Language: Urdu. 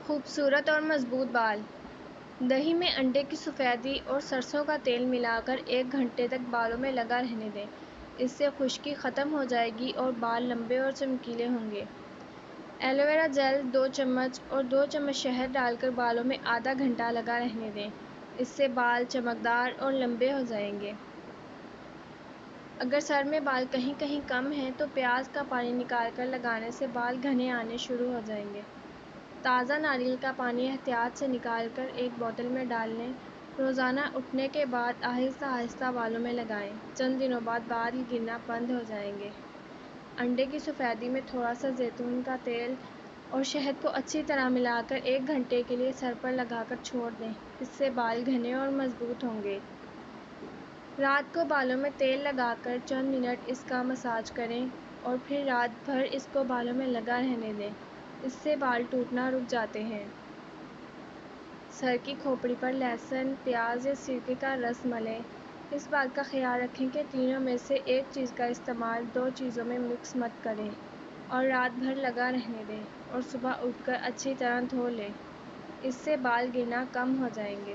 خوبصورت اور مضبوط بال۔ دہی میں انڈے کی سفیدی اور سرسوں کا تیل ملا کر 1 گھنٹے تک بالوں میں لگا رہنے دیں۔ اس سے خشکی ختم ہو جائے گی اور بال لمبے اور چمکیلے ہوں گے۔ ایلو ویرا جیل 2 چمچ اور 2 چمچ شہد ڈال کر بالوں میں آدھا گھنٹہ لگا رہنے دیں۔ اس سے بال چمکدار اور لمبے ہو جائیں گے۔ اگر سر میں بال کہیں کہیں کم ہیں تو پیاز کا پانی نکال کر لگانے سے بال گھنے آنے شروع ہو جائیں گے۔ تازہ ناریل کا پانی احتیاط سے نکال کر ایک بوتل میں ڈال لیں۔ روزانہ اٹھنے کے بعد آہستہ آہستہ بالوں میں لگائیں۔ چند دنوں بعد بال گرنا بند ہو جائیں گے۔ انڈے کی سفیدی میں تھوڑا سا زیتون کا تیل اور شہد کو اچھی طرح ملا کر 1 گھنٹے کے لیے سر پر لگا کر چھوڑ دیں۔ اس سے بال گھنے اور مضبوط ہوں گے۔ رات کو بالوں میں تیل لگا کر چند منٹ اس کا مساج کریں اور پھر رات بھر اس کو بالوں میں لگا رہنے دیں۔ اس سے بال ٹوٹنا رک جاتے ہیں۔ سر کی کھوپڑی پر لہسن، پیاز یا سرکے کا رس ملیں۔ اس بات کا خیال رکھیں کہ تینوں میں سے ایک چیز کا استعمال 2 چیزوں میں مکس مت کریں اور رات بھر لگا رہنے دیں اور صبح اٹھ کر اچھی طرح دھو لیں۔ اس سے بال گرنا کم ہو جائیں گے۔